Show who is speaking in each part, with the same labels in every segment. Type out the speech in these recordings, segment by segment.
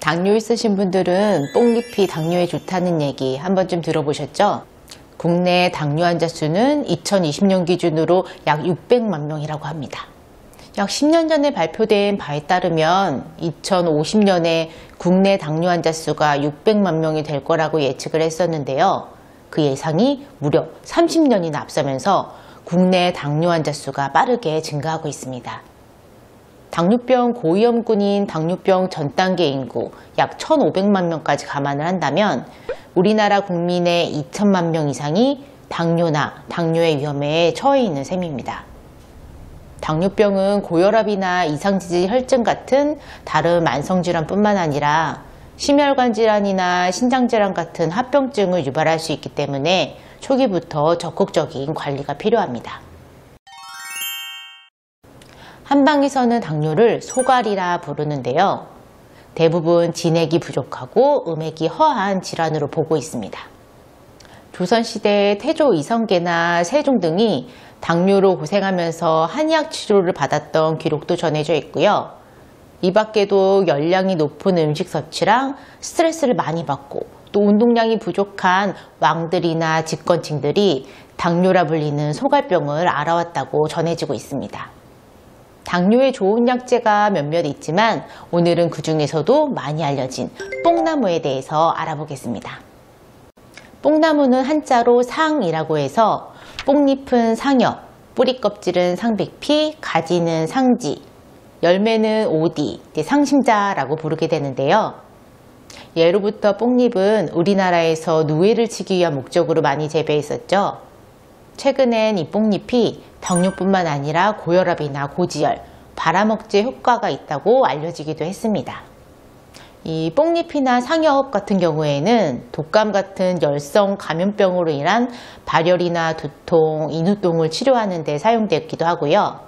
Speaker 1: 당뇨 있으신 분들은 뽕잎이 당뇨에 좋다는 얘기 한 번쯤 들어보셨죠? 국내 당뇨 환자 수는 2020년 기준으로 약 600만 명이라고 합니다. 약 10년 전에 발표된 바에 따르면 2050년에 국내 당뇨 환자 수가 600만 명이 될 거라고 예측을 했었는데요. 그 예상이 무려 30년이나 앞서면서 국내 당뇨 환자 수가 빠르게 증가하고 있습니다. 당뇨병 고위험군인 당뇨병 전 단계 인구 약 1,500만 명까지 감안을 한다면 우리나라 국민의 2천만 명 이상이 당뇨나 당뇨의 위험에 처해 있는 셈입니다. 당뇨병은 고혈압이나 이상지질 혈증 같은 다른 만성질환뿐만 아니라 심혈관 질환이나 신장질환 같은 합병증을 유발할 수 있기 때문에 초기부터 적극적인 관리가 필요합니다. 한방에서는 당뇨를 소갈이라 부르는데요. 대부분 진액이 부족하고 음액이 허한 질환으로 보고 있습니다. 조선시대 태조 이성계나 세종 등이 당뇨로 고생하면서 한약 치료를 받았던 기록도 전해져 있고요. 이 밖에도 열량이 높은 음식 섭취랑 스트레스를 많이 받고 또 운동량이 부족한 왕들이나 집권층들이 당뇨라 불리는 소갈병을 앓아왔다고 전해지고 있습니다. 당뇨에 좋은 약재가 몇몇 있지만 오늘은 그 중에서도 많이 알려진 뽕나무에 대해서 알아보겠습니다. 뽕나무는 한자로 상이라고 해서 뽕잎은 상엽, 뿌리 껍질은 상백피, 가지는 상지, 열매는 오디, 상심자라고 부르게 되는데요. 예로부터 뽕잎은 우리나라에서 누에를 치기 위한 목적으로 많이 재배했었죠. 최근엔 이 뽕잎이 당뇨뿐만 아니라 고혈압이나 고지혈, 발암억제 효과가 있다고 알려지기도 했습니다. 이 뽕잎이나 상엽 같은 경우에는 독감 같은 열성 감염병으로 인한 발열이나 두통, 인후통을 치료하는 데 사용되기도 하고요.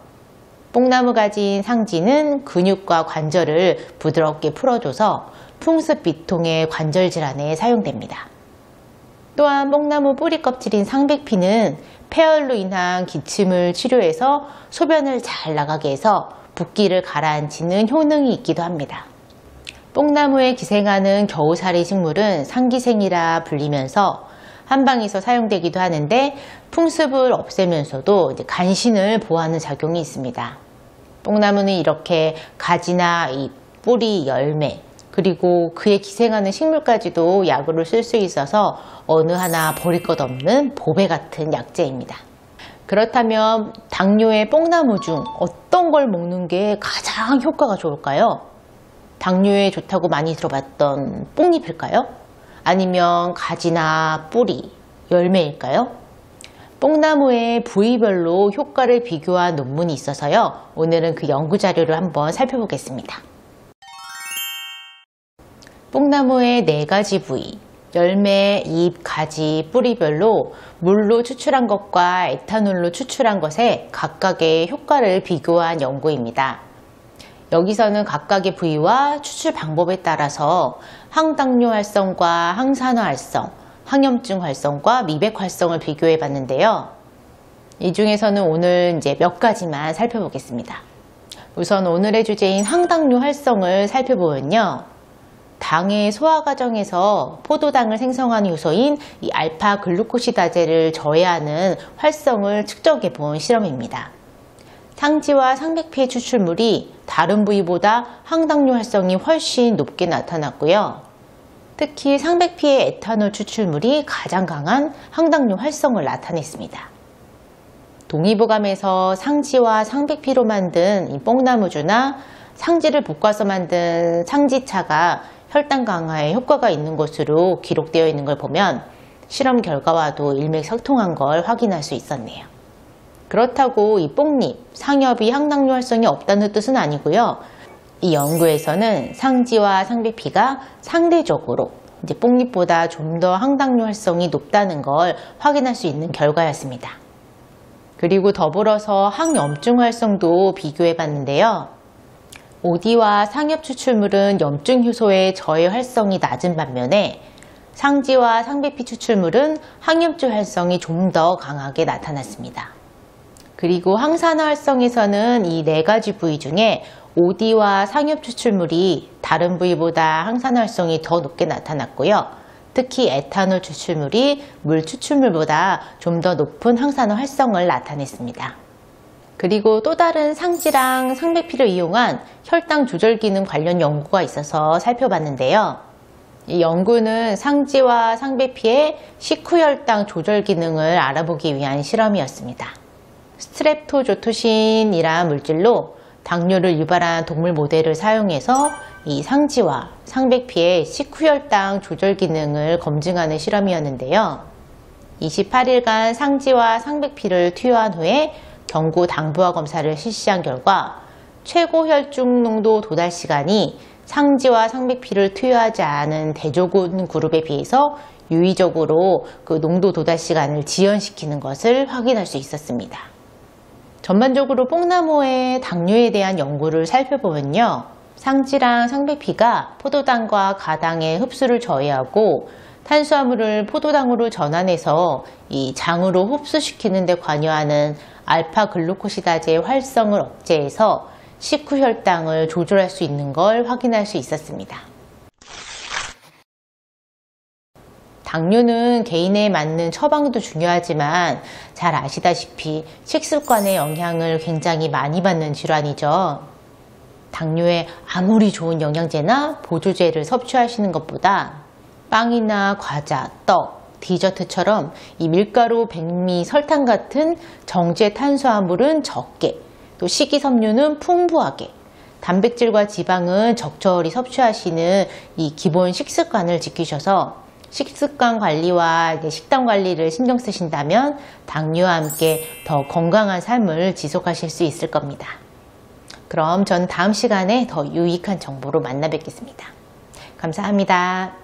Speaker 1: 뽕나무 가진 상지는 근육과 관절을 부드럽게 풀어줘서 풍습 비통의 관절 질환에 사용됩니다. 또한 뽕나무 뿌리 껍질인 상백피는 폐열로 인한 기침을 치료해서 소변을 잘 나가게 해서 붓기를 가라앉히는 효능이 있기도 합니다. 뽕나무에 기생하는 겨우살이 식물은 상기생이라 불리면서 한방에서 사용되기도 하는데 풍습을 없애면서도 간신을 보호하는 작용이 있습니다. 뽕나무는 이렇게 가지나 잎, 뿌리, 열매, 그리고 그에 기생하는 식물까지도 약으로 쓸 수 있어서 어느 하나 버릴 것 없는 보배 같은 약재입니다. 그렇다면 당뇨의 뽕나무 중 어떤 걸 먹는 게 가장 효과가 좋을까요? 당뇨에 좋다고 많이 들어봤던 뽕잎일까요? 아니면 가지나 뿌리, 열매일까요? 뽕나무의 부위별로 효과를 비교한 논문이 있어서요. 오늘은 그 연구 자료를 한번 살펴보겠습니다. 뽕나무의 4가지 부위, 열매, 잎, 가지, 뿌리별로 물로 추출한 것과 에탄올로 추출한 것의 각각의 효과를 비교한 연구입니다. 여기서는 각각의 부위와 추출 방법에 따라서 항당뇨 활성과 항산화 활성, 항염증 활성과 미백 활성을 비교해 봤는데요. 이 중에서는 오늘 몇 가지만 살펴보겠습니다. 우선 오늘의 주제인 항당뇨 활성을 살펴보면요. 당의 소화 과정에서 포도당을 생성하는 요소인 이 알파 글루코시다제를 저해하는 활성을 측정해 본 실험입니다. 상지와 상백피의 추출물이 다른 부위보다 항당뇨 활성이 훨씬 높게 나타났고요. 특히 상백피의 에탄올 추출물이 가장 강한 항당뇨 활성을 나타냈습니다. 동의보감에서 상지와 상백피로 만든 이 뽕나무주나 상지를 볶아서 만든 상지차가 혈당 강화에 효과가 있는 것으로 기록되어 있는 걸 보면 실험 결과와도 일맥상통한 걸 확인할 수 있었네요. 그렇다고 이 뽕잎, 상엽이 항당뇨 활성이 없다는 뜻은 아니고요. 이 연구에서는 상지와 상백피가 상대적으로 뽕잎보다 좀 더 항당뇨 활성이 높다는 걸 확인할 수 있는 결과였습니다. 그리고 더불어서 항염증 활성도 비교해 봤는데요. 오디와 상엽 추출물은 염증 효소의 저해 활성이 낮은 반면에 상지와 상백피 추출물은 항염증 활성이 좀 더 강하게 나타났습니다. 그리고 항산화 활성에서는 이 4가지 부위 중에 OD와 상엽 추출물이 다른 부위보다 항산 활성이 더 높게 나타났고요. 특히 에탄올 추출물이 물 추출물보다 좀 더 높은 항산화 활성을 나타냈습니다. 그리고 또 다른 상지랑 상백피를 이용한 혈당 조절 기능 관련 연구가 있어서 살펴봤는데요. 이 연구는 상지와 상백피의 식후 혈당 조절 기능을 알아보기 위한 실험이었습니다. 스트랩토조토신이라는 물질로 당뇨를 유발한 동물 모델을 사용해서 이 상지와 상백피의 식후 혈당 조절 기능을 검증하는 실험이었는데요. 28일간 상지와 상백피를 투여한 후에 경구 당부화 검사를 실시한 결과 최고 혈중 농도 도달 시간이 상지와 상백피를 투여하지 않은 대조군 그룹에 비해서 유의적으로 그 농도 도달 시간을 지연시키는 것을 확인할 수 있었습니다. 전반적으로 뽕나무의 당뇨에 대한 연구를 살펴보면요. 상지랑 상백피가 포도당과 가당의 흡수를 저해하고 탄수화물을 포도당으로 전환해서 이 장으로 흡수시키는 데 관여하는 알파 글루코시다제의 활성을 억제해서 식후 혈당을 조절할 수 있는 걸 확인할 수 있었습니다. 당뇨는 개인에 맞는 처방도 중요하지만 잘 아시다시피 식습관의 영향을 굉장히 많이 받는 질환이죠. 당뇨에 아무리 좋은 영양제나 보조제를 섭취하시는 것보다 빵이나 과자, 떡, 디저트처럼 이 밀가루, 백미, 설탕 같은 정제 탄수화물은 적게, 또 식이섬유는 풍부하게, 단백질과 지방은 적절히 섭취하시는 이 기본 식습관을 지키셔서 식습관 관리와 식단 관리를 신경 쓰신다면 당뇨와 함께 더 건강한 삶을 지속하실 수 있을 겁니다. 그럼 전 다음 시간에 더 유익한 정보로 만나 뵙겠습니다. 감사합니다.